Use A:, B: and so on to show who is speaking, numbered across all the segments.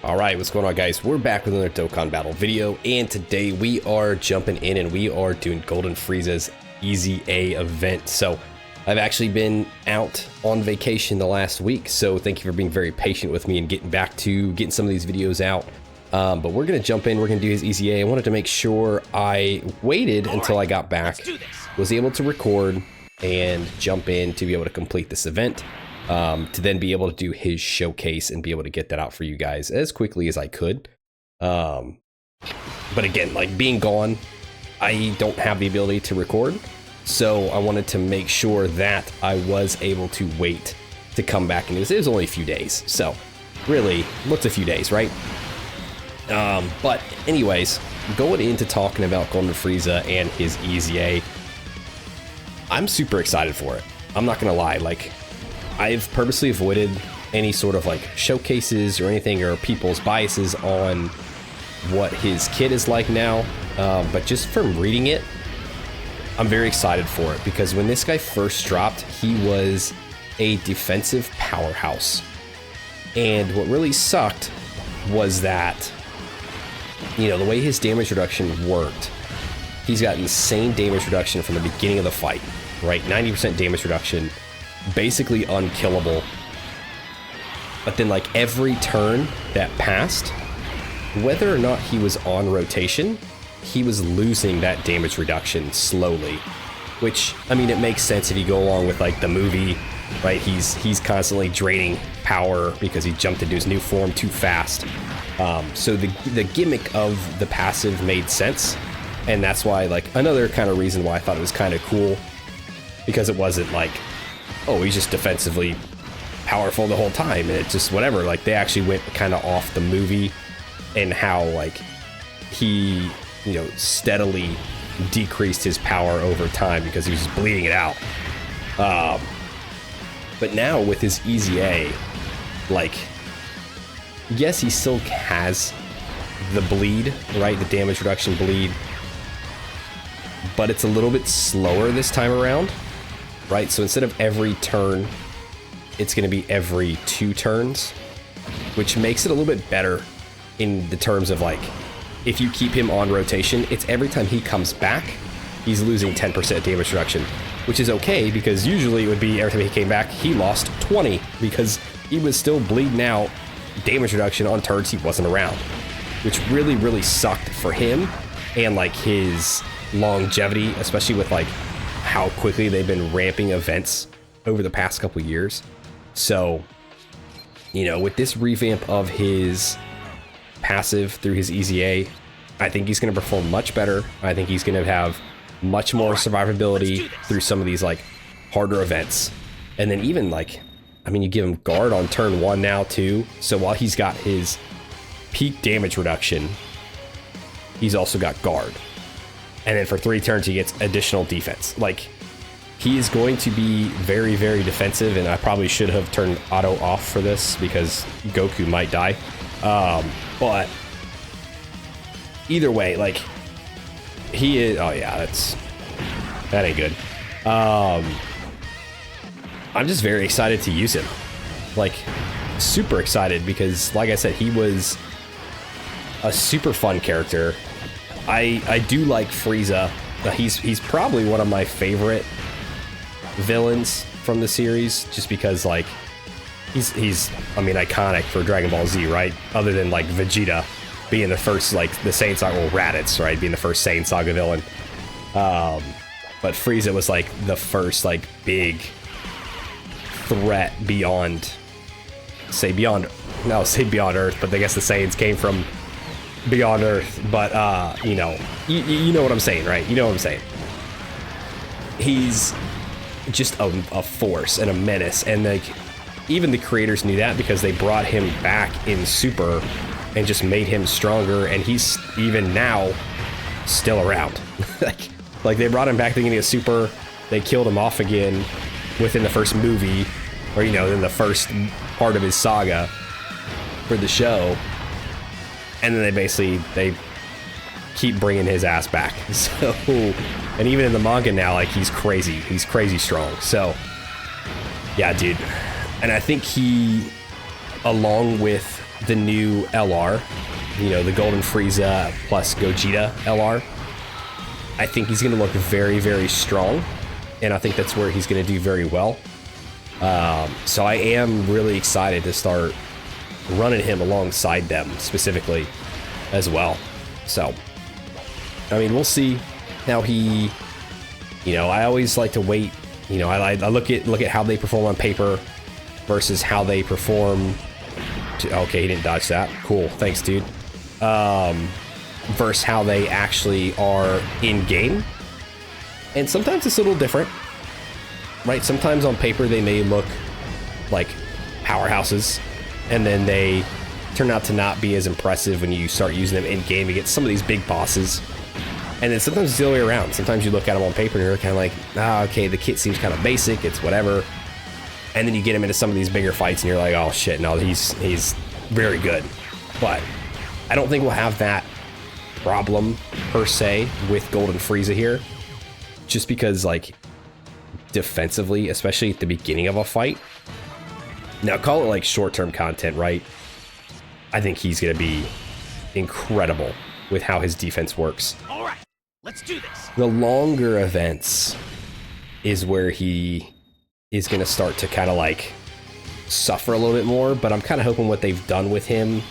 A: Alright, what's going on, guys? We're back with another Dokkan battle video, and today we are jumping in and we are doing Golden Frieza's Easy A event. So I've actually been out on vacation the last week, so thank you for being very patient with me and getting back to getting some of these videos out. But we're going to jump in, we're going to do his Easy A. I wanted to make sure I waited until I got back, was able to record and jump in to be able to complete this event. To then be able to do his showcase and be able to get that out for you guys as quickly as I could. But again, like being gone, I don't have the ability to record. So I wanted to make sure that I was able to wait to come back. And it was only a few days. So really, what's a few days, right? But anyways, going into talking about Golden Frieza and his Easy A, I'm super excited for it. I'm not going to lie, like, I've purposely avoided any sort of like showcases or anything or people's biases on what his kit is like now. But just from reading it, I'm very excited for it because when this guy first dropped, he was a defensive powerhouse. And what really sucked was that, you know, the way his damage reduction worked, he's got insane damage reduction from the beginning of the fight, right? 90% damage reduction. Basically unkillable, but then like every turn that passed, whether or not he was on rotation, he was losing that damage reduction slowly, which, I mean, it makes sense if you go along with like the movie, right? He's constantly draining power because he jumped into his new form too fast. So the gimmick of the passive made sense, and that's why, like, another kind of reason why I thought it was kind of cool, because it wasn't like, oh, he's just defensively powerful the whole time, and it just whatever. Like, they actually went kind of off the movie and how, like, he, you know, steadily decreased his power over time because he was just bleeding it out. But now with his Easy A, like, yes, he still has the bleed, right? The damage reduction bleed, but it's a little bit slower this time around. Right, so instead of every turn, it's going to be every 2 turns, which makes it a little bit better in the terms of, like, if you keep him on rotation, it's every time he comes back, he's losing 10% damage reduction, which is okay, because usually it would be every time he came back, he lost 20, because he was still bleeding out damage reduction on turns he wasn't around, which really, really sucked for him, and, like, his longevity, especially with, like, how quickly they've been ramping events over the past couple years. So, you know, with this revamp of his passive through his Easy A, I think he's going to perform much better. I think he's going to have much more survivability through some of these, like, harder events. And then even, like, I mean, you give him guard on turn 1 now too. So while he's got his peak damage reduction, he's also got guard. And then for 3 turns, he gets additional defense. Like, he is going to be very, very defensive, and I probably should have turned auto off for this because Goku might die. But either way, like, he is, oh yeah, that ain't good. I'm just very excited to use him. Like, super excited because, like I said, he was a super fun character. I do like Frieza. He's probably one of my favorite villains from the series, just because, like, he's I mean, iconic for Dragon Ball Z, right? Other than, like, Vegeta being the first, like, the Saiyan Saga, well, Raditz, right, being the first Saiyan Saga villain. But Frieza was, like, the first, like, big threat beyond beyond Earth, but I guess the Saiyans came from beyond Earth, but you know, you know what I'm saying, right? You know what I'm saying. He's just a force and a menace, and, like, even the creators knew that because they brought him back in Super and just made him stronger, and he's even now still around. like they brought him back at the beginning of Super, they killed him off again within the first movie, or, you know, in the first part of his saga for the show. And then they keep bringing his ass back. So, and even in the manga now, like, he's crazy strong. So, yeah, dude. And I think he, along with the new LR, you know, the Golden Frieza plus Gogeta LR, I think he's going to look very, very strong, and I think that's where he's going to do very well. So I am really excited to start running him alongside them specifically as well. So, I mean, we'll see how he, you know, I always like to wait. You know, I look at how they perform on paper versus how they perform. Okay, he didn't dodge that. Cool, thanks, dude. Versus how they actually are in game, and sometimes it's a little different, right? Sometimes on paper they may look like powerhouses, and then they turn out to not be as impressive when you start using them in game against some of these big bosses. And then sometimes it's the other way around. Sometimes you look at them on paper and you're kind of like, ah, okay, the kit seems kind of basic, it's whatever. And then you get him into some of these bigger fights and you're like, oh shit, no, he's very good. But I don't think we'll have that problem per se with Golden Frieza here, just because, like, defensively, especially at the beginning of a fight, now call it like short-term content, right? I think he's gonna be incredible with how his defense works.
B: All right, let's do this.
A: The longer events is where he is gonna start to kind of like suffer a little bit more, but I'm kind of hoping what they've done with him,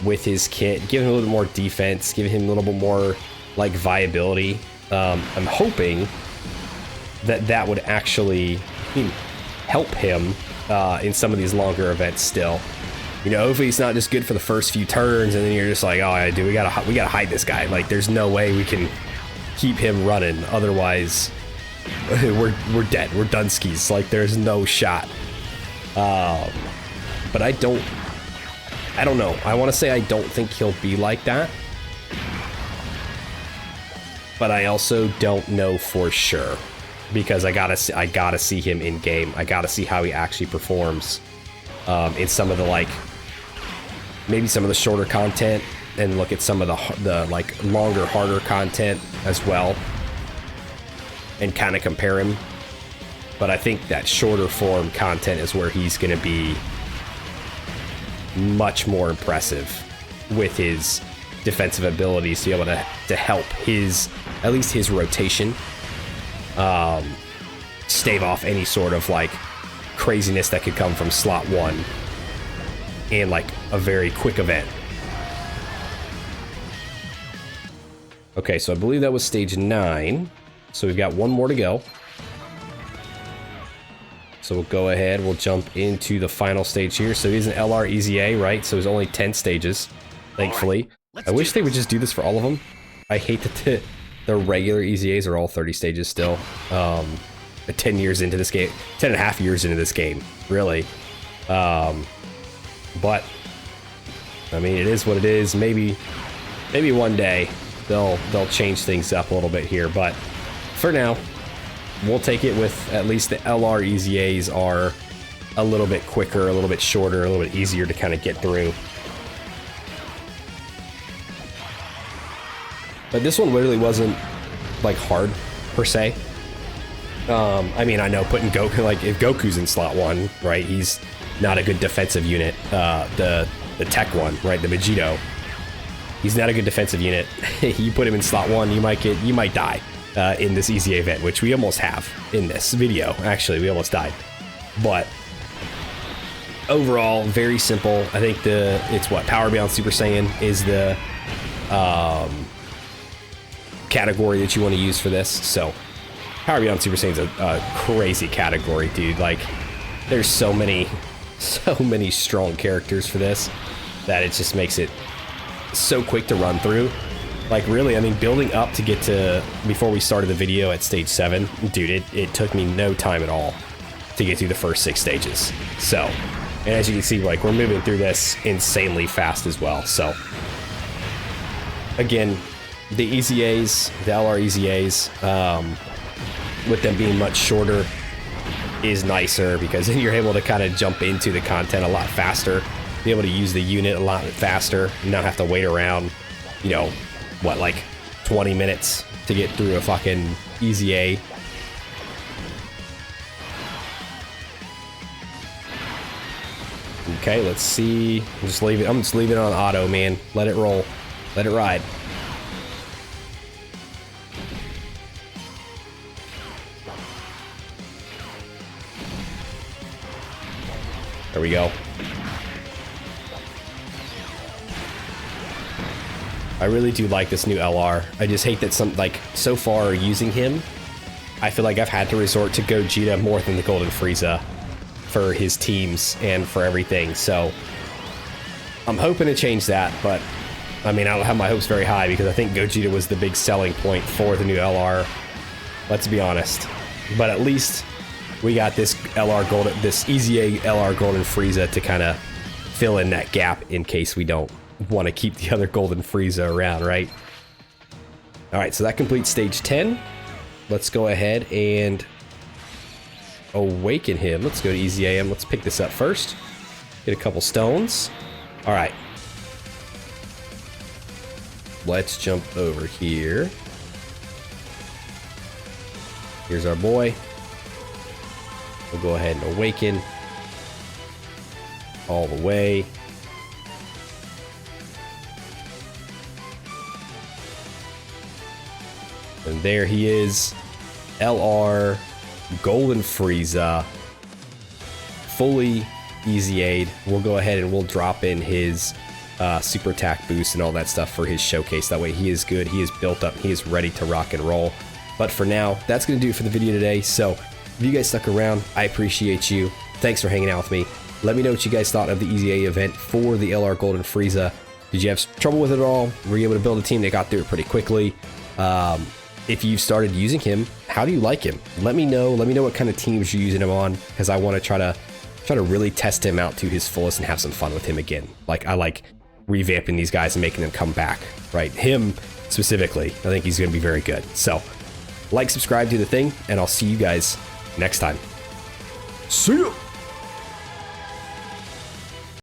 A: with his kit, giving him a little bit more defense, giving him a little bit more like viability. I'm hoping that would actually help him in some of these longer events still. You know, hopefully he's not just good for the first few turns and then you're just like, oh dude, we gotta hide this guy. Like, there's no way we can keep him running, otherwise we're dead, we're done skis. Like, there's no shot. But I don't know. I want to say I don't think he'll be like that, but I also don't know for sure, because I gotta see him in game. I gotta see how he actually performs in some of the, like, maybe some of the shorter content, and look at some of the like longer, harder content as well, and kind of compare him. But I think that shorter form content is where he's gonna be much more impressive with his defensive abilities to be able to help his, at least his rotation, stave off any sort of like craziness that could come from slot 1 in like a very quick event. Okay, so I believe that was stage 9, so we've got one more to go. So we'll go ahead, we'll jump into the final stage here. So he's an LR EZA, right? So there's only 10 stages, thankfully.
B: Right,
A: I wish they would just do this for all of them. I hate that the regular EZAs are all 30 stages still. 10 years into this game, 10 and a half years into this game, really. But I mean, it is what it is. Maybe one day they'll change things up a little bit here, but for now, we'll take it with at least the LR EZAs are a little bit quicker, a little bit shorter, a little bit easier to kind of get through. But this one literally wasn't like hard per se. I mean, I know putting Goku, like if Goku's in slot 1, right, he's not a good defensive unit. The tech one, right, the Vegito, he's not a good defensive unit. You put him in slot 1, you might die in this EZA event, which we almost have in this video. Actually, we almost died. But overall, very simple. I think it's what, Power Beyond Super Saiyan is the category that you want to use for this. So Power Beyond Super Saiyan's a crazy category, dude. Like, there's so many strong characters for this that it just makes it so quick to run through. Like, really, I mean, building up to get to, before we started the video at stage 7, dude, it took me no time at all to get through the first 6 stages. So, and as you can see, like, we're moving through this insanely fast as well. So, again, the EZAs, the LR EZAs, with them being much shorter, is nicer, because then you're able to kind of jump into the content a lot faster, be able to use the unit a lot faster, and not have to wait around, you know, what, like 20 minutes to get through a fucking EZA. Okay, let's see. I'm just leaving it on auto, man. Let it roll. Let it ride. There we go. I really do like this new LR. I just hate that so far using him, I feel like I've had to resort to Gogeta more than the Golden Frieza for his teams and for everything. So I'm hoping to change that, but I mean, I don't have my hopes very high because I think Gogeta was the big selling point for the new LR. Let's be honest. But at least we got this EZA LR Golden Frieza to kind of fill in that gap in case we don't want to keep the other Golden Frieza around, right? All right, so that completes stage 10. Let's go ahead and awaken him. Let's go to EZAM. Let's pick this up first. Get a couple stones. All right. Let's jump over here. Here's our boy. We'll go ahead and awaken all the way. And there he is, LR Golden Frieza, fully EZA'd. We'll go ahead and we'll drop in his super attack boost and all that stuff for his showcase. That way he is good, he is built up, he is ready to rock and roll. But for now, that's going to do it for the video today. So if you guys stuck around, I appreciate you. Thanks for hanging out with me. Let me know what you guys thought of the EZA event for the LR Golden Frieza. Did you have trouble with it at all? Were you able to build a team that got through it pretty quickly? If you've started using him, how do you like him? Let me know. Let me know what kind of teams you're using him on, because I want to try to really test him out to his fullest and have some fun with him again. Like, I like revamping these guys and making them come back, right? Him specifically, I think he's going to be very good. So, like, subscribe, do the thing, and I'll see you guys next time. See ya!